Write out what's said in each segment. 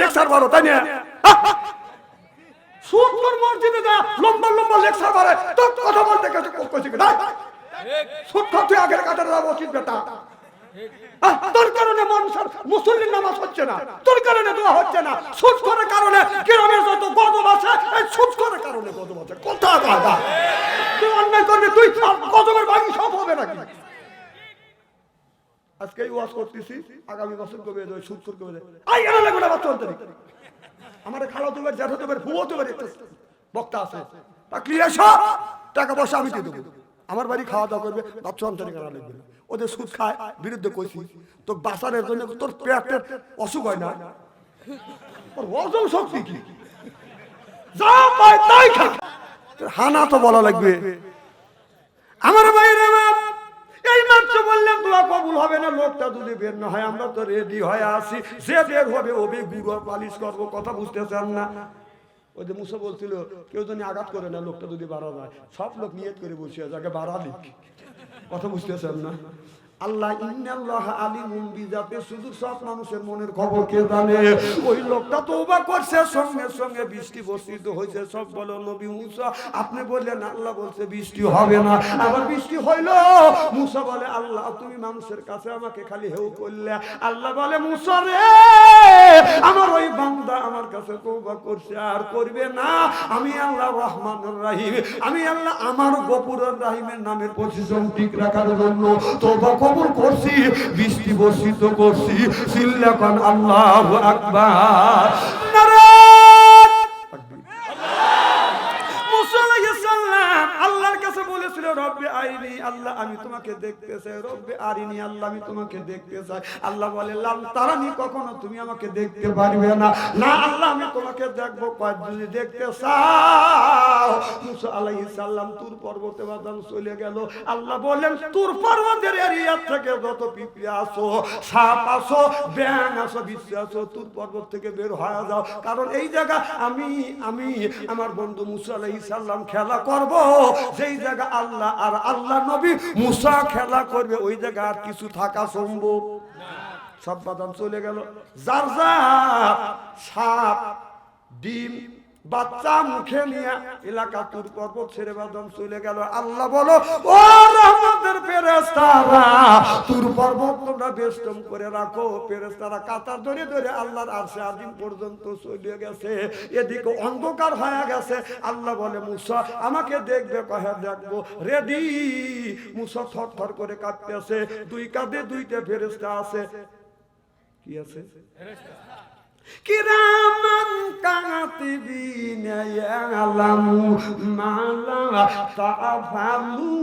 Lecture মারো, তাই না? সুদ কর মসজিদে যা লম্বা লম্বা লেকচার মারে, তো কথা বলতে গেছে কইছে কি না? সুদ কর তুই আগের কাতারে যাওয়া উচিত বেটা। তোর কারণে মানুষের মুসল্লির নামাজ হচ্ছে না, তোর কারণে দোয়া হচ্ছে না, সুদ করার কারণে গ্রামে যত গজব আছে এই সুদ করার কারণে গজব আছে। কথা কথা তুই অন্যায় করবি, তুই গজবের ভাগী সব হবে নাকি? আজকে ওয়াজ করতেছি, আগামী বছর কবে দেয় সুদ করে কবে দেয়, আই এরা লাগবে না বাচ্চা অন্তরে। আমার খালা তোমার জ্যাঠা তোমার ভুয়ো তোমার একটা বক্তা আছে, তা ক্লিয়ার সব টাকা পয়সা আমি দিয়ে দেবো, আমার বাড়ি খাওয়া দাওয়া করবে, বাচ্চা অন্তরে করা লাগবে না। ওদের সুদ খায় বিরুদ্ধে কইছি, তো বাঁচানোর জন্য তোর পেটের অসুখ হয় না, ওর ওজন শক্তি কি, যা পায় তাই খা, হানা তো বলা লাগবে। আমার ভাইরা আমার এই মাত্র বললাম দোয়া কবুল হবে না, লোকটা যদি বের না হয় আমরা তো রেডি হয়ে আসি, যে বের হবে ওবে গুড় পালিশ করবো, কথা বুঝতেছেন না? ওই যে মুসা বলছিল কেউ যদি আঘাত করে না, লোকটা যদি বাড়া যায়, সব লোক নিয়ত করে বসে যাকে বাড়া লিখ, কথা বুঝতেছেন না? আল্লাহ ইন্নাল্লাহ আলিমুম বিজাতি সুদূর, সব মানুষের মনের খবর কে জানে। ওই লোকটা তওবা করছে, সঙ্গে সঙ্গে বৃষ্টি বর্ষিত হয়েছে। সব বলো নবী মুসা আপনি বললেন আল্লাহ বলছে বৃষ্টি হবে না, আবার বৃষ্টি হইল। মুসা বলে আল্লাহ তুমি মানুষের কাছে আমাকে খালি হেউ করলে। আল্লাহ বলে মুসা রে আমার ওই বান্দা আমার কাছে তওবা করছে আর করবে না, আমি আল্লাহ রহমানুর রহিম, আমি আল্লাহ আমার গফুরুর রহিমের নামের পজিশন ঠিক রাখার জন্য তওবা কবুল করছি, বৃষ্টি বর্ষিত করছি। সিল্লাকান আল্লাহু আকবার, নারায়ে তাকবীর। মুসা আলাইহিস সালাম আল্লাহর কাছে বলেছিল রব্বে আরিনি, আল্লাহ আমি তোমাকে দেখতে চাই, রব্বে আরিনি আল্লাহ আমি তোমাকে দেখতে চাই। আল্লাহ বলে লাম তারানি, কখনো তুমি আমাকে দেখতে পারবে না। না আল্লাহ আমি তোমাকে দেখবো, কয় যদি দেখতে চাও। মুসা আলাইহিস সালাম তুর পর্বতে বাদাম চলে গেল। আল্লাহ বললেন তুর পর্বতের এরিয়া থেকে যত পিঁপড়ে আসো, সাপ আসো, ব্যাঙ আসো, বিচ্ছু আসো, তুর পর্বত থেকে বের হয়ে যাও, কারণ এই জায়গা আমি আমার বন্ধু মুসা আলাইহিস সালাম খেলা করব। যেই জায়গা আল্লাহ আর আল্লাহ নবী মুসা খেলা করবে ওই জায়গা আর কিছু থাকা সম্ভব না। সব বাদাম চলে গেল, যার যা সাপ ডিম বাচ্চা মুখে নিয়ে এলাকা তুর পর্বত ছেড়ে বাদাম চলে গেল। আল্লাহ বলো ও রহমতের ফেরেশতারা তুর পর্বত তোমরা বেষ্টন করে রাখো। ফেরেশতারা কাতার ধরে ধরে আল্লাহর আরশে আজিম পর্যন্ত চলে গেছে, এদিকে অন্ধকার হয়ে গেছে। আল্লাহ বলে মুসা আমাকে দেখবে, কহে দেখবো, রেডি। মুসা থরথর করে কাঁপতেছে, দুই কাঁধে দুইটা ফেরেশতা আছে। কি আছে? ফেরেশতা কিরামান কাতিবিনা ইয়ালামু মা লা তাফালু।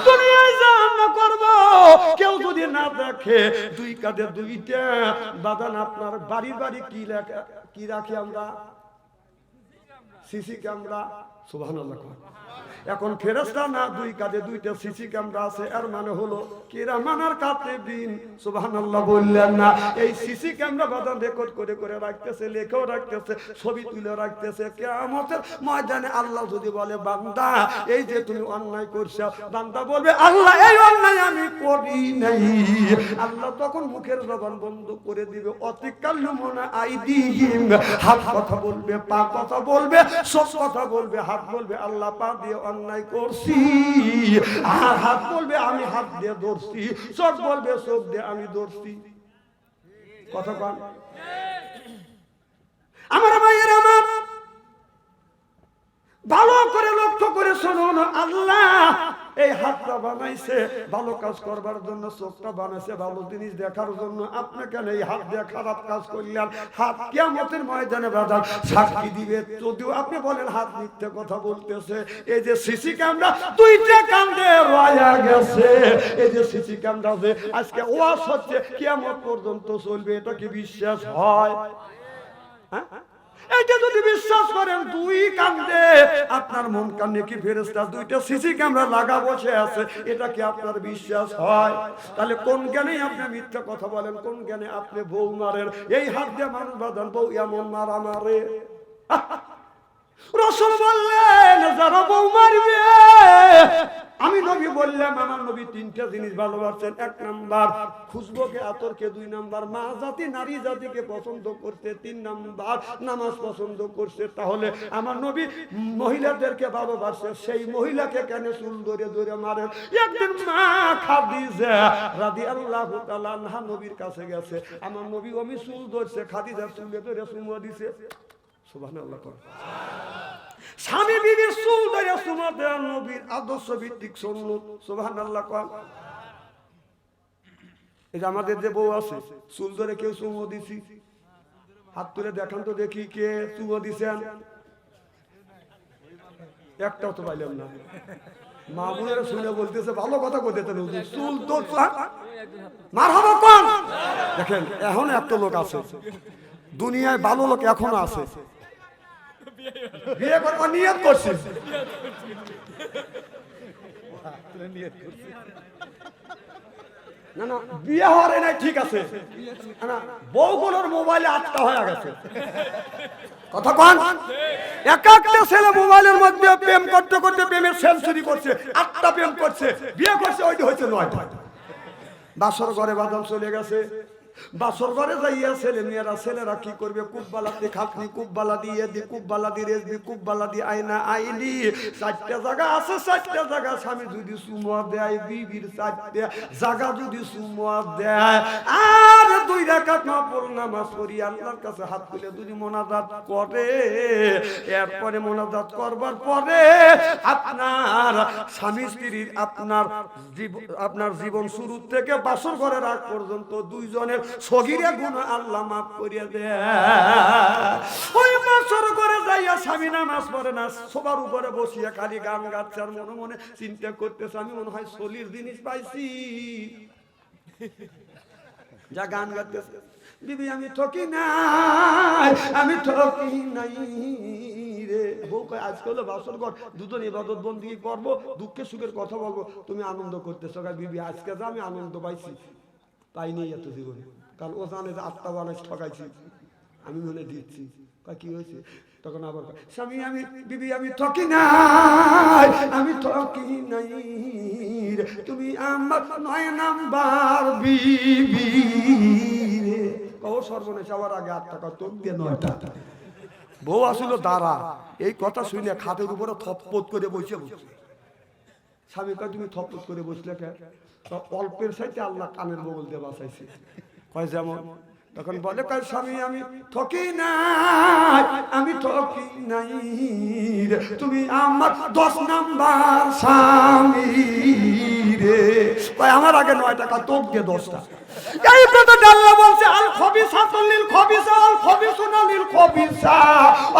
দুনিয়ায় জানা করব, কেউ যদি না দেখে, দুই কাঁধে দুইটা বাদান। আপনার বাড়ি বাড়ি কি রাখি আমরা? CC camera. সুবহানাল্লাহ। এখন ফেরেশতা না, দুই কাঁধে দুইটা সিসি ক্যামেরা আছে, এর মানে হলো কিরামানার কাতিবিন। সুবহানাল্লাহ বললেন না? এই সিসি ক্যামেরা বাদান রেকর্ড করে করে রাখতেছে, লেখেও রাখতেছে, ছবি তুলে রাখতেছে। কিয়ামতের ময়দানে আল্লাহ যদি বলে বান্দা এই যে তুমি অন্যায় করছো, বান্দা বলবে আল্লাহ এই অন্যায় আমি করি নাই। আল্লাহ তখন মুখের জবান বন্ধ করে দিবে। অতিকাল্লুমুনা আইদিহিম, হাত কথা বলবে, পা কথা বলবে, সব কথা বলবে। হাত বলবে আল্লাহ পা দিয়ে অন্যায় করছি, আর হাত বলবে আমি হাত দিয়ে ধরছি, চোখ বলবে চোখ দিয়ে আমি ধরছি। কথা বল আমার ভাইয়ের, আমার ভালো করে লক্ষ্য করে শুনুন। আল্লাহ এই হাতটা বানাইছে ভালো কাজ করবার জন্য, চোখটা বানাইছে ভালো জিনিস দেখার জন্য। আপনি কেন এই হাত দিয়ে খারাপ কাজ করলেন? হাত কিয়ামতের ময়দানে বাজার সাক্ষী দিবে। যদিও আপনি বলেন হাত মিথ্যে কথা বলতেছে, এই যে সিসি ক্যামেরা দুইটা কান্দে রয়া গেছে, এই যে সিসি ক্যামেরা যে আজকে ওয়াজ হচ্ছে কিয়ামত পর্যন্ত চলবে, এটা কি বিশ্বাস হয়? হ্যাঁ, এটা যদি বিশ্বাস করেন দুই কান্দে আপনার মন কানে কি ফেরেশতা দুইটা সিসি ক্যামেরা লাগা বসে আছে, এটা কি আপনার বিশ্বাস হয়? তাহলে কোন জ্ঞানে আপনি মিথ্যা কথা বলেন? কোন জ্ঞানে আপনি বউ মারেন? এই হাত দিয়ে মানুষ বাঁধান, বউ এমন মারা মারে। রাসূল বললেন যারা বউ মারবে আমি নবী বললাম আমার নবী তিনটা জিনিস ভালোবাসেন। এক নাম্বার খুশবুকে আতরকে, দুই নাম্বার মা জাতি নারী জাতিকে পছন্দ করতে, তিন নাম্বার নামাজ পছন্দ করছে। তাহলে আমার নবী মহিলাদেরকে ভালোবাসে, সেই মহিলাকে কেন চুল ধরে ধরে মারেন? একদিন মা খাদিজা রাদিয়াল্লাহু তাআলা আনহা নবীর কাছে গেছে, আমার নবী অমি চুল ধরছে, খাদিজা চুলে ধরে চুমো দিছে। সুবহানাল্লাহ। স্বামী বিবির চুল ধরে চুমো দেওয়া নবীর আদর্শ ভিত্তিক সুন্নাত। সুবহানাল্লাহ। এই যে আমাদের যে বউ আছে, চুল ধরে কেউ চুমো দিছি? হাত তুলে দেখান তো দেখি কে চুমো দিছেন। একটাও তো পাইলাম না। মা বোনেরা শুনে বলতেছে ভালো কথা বলতেছেন, চুল তো মারহাবা কোন। দেখেন এখন এত লোক আছে দুনিয়ায়, ভালো লোক এখনো আছে, বিয়ে করবার নিয়ত করছে। না না, বিয়ে হওয়ার নাই ঠিক আছে, বউগুলোর মোবাইলে আটটা হয়ে গেছে। কথা কোন? এক একটা ছেলে মোবাইলের মধ্যে প্রেম করতে করতে প্রেমের সেঞ্চুরি করছে, 8টা প্রেম করছে, বিয়ে করছে, ওইটা হয়েছে 9টা। বাসর ঘরে বাদাম চলে গেছে, বাসর ঘরে যাইয়া ছেলে মেয়েরা, ছেলেরা কি করবে? কুব্বালাতে খাতনি, কুব্বালা দিয়ে দি, কুব্বালা দিয়ে রেসবি, কুব্বালা দিয়ে আয়না আইলি। 4টা জায়গা আছে, 4টা জায়গা স্বামী যদি সুমা দেয়, বিবির 4টা জায়গা যদি সুমা দেয়, আর 2 রাকাত নফল নামাজ পড়ি আল্লাহর কাছে হাত তুলে যদি মোনাজাত করে, এরপরে মোনাজাত করবার পরে আপনার স্বামী স্ত্রীর আপনার জীবন শুরু থেকে বাসর ঘরের আগ পর্যন্ত 2 জনের সগীরে গুনাহ আল্লাহ মাফ করিয়া দেয়। ওই বাসর ঘরে যাইয়া স্বামী নামাজ পড়ে না, সবার উপরে বসিয়া খালি গান গাচ্ছে আর মনে মনে চিন্তা করতেছে আমি মনে হয় সলির জিনিস পাইছি, যা গান গাইতেছে, বিবি আমি ঠকি নাই, আমি ঠকি নাই রে। বউ কয় আজকাল বাসর ঘর দুজন ইবাদত বন্দেগী করবো, দুঃখে সুখের কথা বলবো, তুমি আনন্দ করতেছো। বিবি আজকে যা আমি আনন্দ পাইছি, পাইনি এত জীবনে, কারণ ও জানে যে 8টা বানাই ঠকাইছি, আমি মনে দিচ্ছি। কি হয়েছে? তখন আবার স্বামী আমি, বিবি আমি ঠকি নাই, আমি ঠকি নাই রে, তুমি আমার 9 নাম্বার বিবি রে। ও সর্বনেশ, আবার আগে 8 টাকা তোর দিয়ে 9টা। বউ আসলো দাঁড়া, এই কথা শুনে খাটের উপরে থপপত করে বসে বসে। স্বামী কয় তুমি থপপত করে বসলে কেন? অল্পের সাইতে আল্লাহ কানের বগল দিয়ে বাঁচাইছে। কয় যেমন? তখন বলে কয় স্বামী আমি ঠকি নাই, আমি ঠকি নাই রে, তুমি আমার 10 নাম্বার স্বামী রে। কয় আমার আগে 9 টাকা তোক দিয়ে 10টা। এই কথা আল্লাহ বলছে আল খবিসাতু লিল খবিসা আল খবিসুনা লিল খবিসা,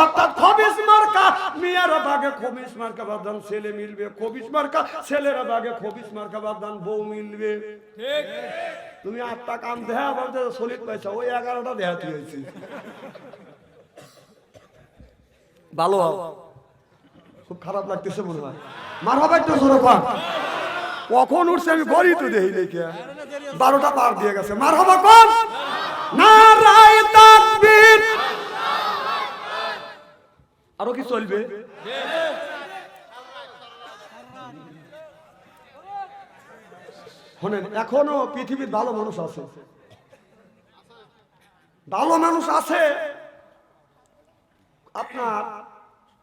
অর্থাৎ খবিস মার্কা মেয়েরা ভাগে খবিস মার্কা বাদান ছেলে মিলবে, খবিস মার্কা ছেলেরা ভাগে খবিস মার্কা বাদান বউ মিলবে। ঠিক? তুমি 8টা কাম দেয়া বলতে সলিড পয়সা, ওই 11টা দেহাতি হয়েছে। ভালো খুব খারাপ লাগতেছে মনে হয়। মারহাবা একটু জোরে কর। কখন উঠছে আমি ঘরই তো দেই নাই, কে 12টা পার দিয়ে গেছে। মারহাবা কর, নারায়ে তাকবীর। আরো কি চলবে? শোনেন, এখনো পৃথিবীর ভালো মানুষ আছে, ভালো মানুষ আছে। আপনার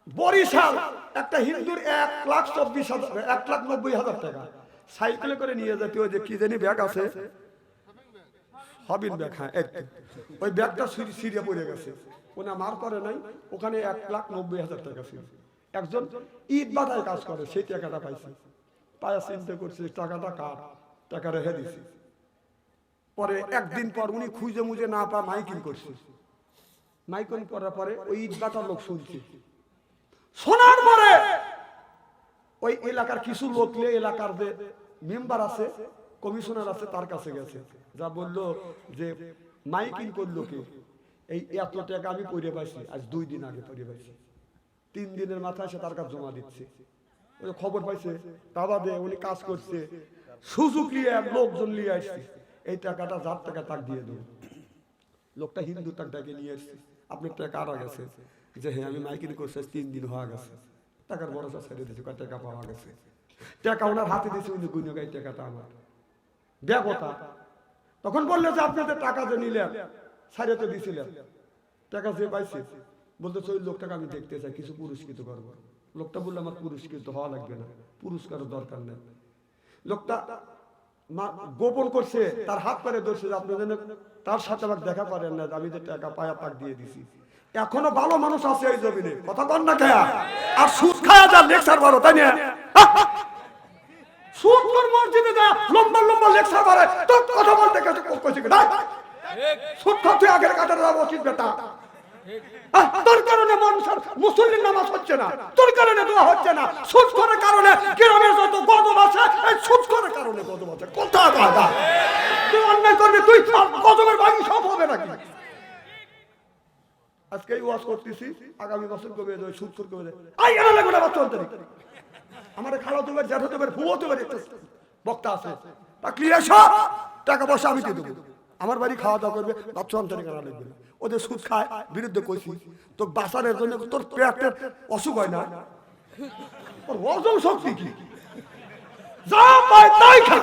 বরিশাল একটা হিন্দুর 1,24,000 টাকা সাইকেলে করে নিয়ে যেতে, ওই যে কি জানি ব্যাগ আছে, হবিন ব্যাগ, হ্যাঁ ওই ব্যাগটা সিরিয়া পড়ে গেছে, ওনা মার করে নাই, ওখানে 1,90,000 টাকা ছিল। একজন ইট বাধায় কাজ করে, সেই টাকাটা পাইছে, পায়া চিন্তা করছে টাকাটা কার, টাকা রেখে দিছে। পরে একদিন পর উনি খুঁজে মুজে না পা মাইকিং করছে, মাইকিং করার পরে ওই ইট বাটার লোক শুনছে, শোনার পরে ওই এলাকার কিছু লোক নিয়ে এলাকার যে মেম্বার আছে, কমিশনার আছে, তার কাছে গেছে, যা বললো যে মাইকিং করলো কে, এই এত টাকা আমি পড়ে পাইছি, আজ 2 দিন আগে পড়ে পাইছি, 3 দিনের মাথায় সে তার কাছে জমা দিচ্ছে। ওই খবর পাইছে, তা বাদে উনি কাজ করছে, সুযোগ নিয়ে লোকজন নিয়ে আসছে, এই টাকাটা যার টাকা তাক দিয়ে দেবো। লোকটা হিন্দু টাকাকে নিয়ে আসছে, আপনার টাকা আরা গেছে, যে হ্যাঁ আমি মাইকিং করছি 3 দিন হয়ে গেছে, টাকার ভরসা ছেড়ে দিয়েছে, টাকা পাওয়া গেছে। টাকা ওনার হাতে দিয়েছে, উনি গুনে গাই টাকাটা আমার দেবতা। তখন বললো যে আপনাদের টাকা যে নিলেন সাইডে তো দিয়েছিলেন, টাকা যে পাইছে বলতেছে ওই লোকটাকে আমি দেখতে চাই, কিছু পুরস্কৃত করবো। লোকটা বললো আমার পুরস্কৃত হওয়া লাগবে না, পুরস্কারের দরকার নেই। লোকটা গোপন করছে, তার হাত পারে ধরছে যে আপনাদের তার সাথে আবার দেখা করেন না, আমি যে টাকা পায়া তাক দিয়ে দিছি। এখনো ভালো মানুষ আছে এই জমিনে, কথা কন না খায়া, আর সুদ খায়া যা লেকচার বারো, তাই না? সুদ তোর মসজিদে যা লম্বা লম্বা লেকচার বারে, তোর কথা বলতে গেছে কইছে কি না? সুদ খাতে আগের কাটার যাওয়া উচিত বেটা। তোর কারণে মানুষের মুসল্লির নামাজ হচ্ছে না, তোর কারণে দোয়া হচ্ছে না, সুদ করার কারণে গ্রামের যত গজব আছে এই সুদ করার কারণে গজব আছে। কোথায় বাধা? তুই অন্যায় করবি, তুই গজবের ভাগী সব হবে নাকি? আজকে এই ওয়াজ করতেছি, আগামী বছর কবে দেয়, সুদ করে কবে দেয়। আই গেল না গোটা বাচ্চা অন্তরে। আমার খালা তোবার জ্যাঠা তোবার ফুয়ো তোবার একটা বক্তা আছে, তা ক্লিয়ার সব টাকা পয়সা আমি দিয়ে দেবো। আমার বাড়ি খাওয়া দাওয়া করবে, বাচ্চা অন্তরে কেনা লাগবে না। ওদের সুদ খায় বিরুদ্ধে কইছি, তোর বাঁচানোর জন্য তোর পেটের অসুখ হয় না, ওর হজম শক্তি কি, যা পায় তাই খা।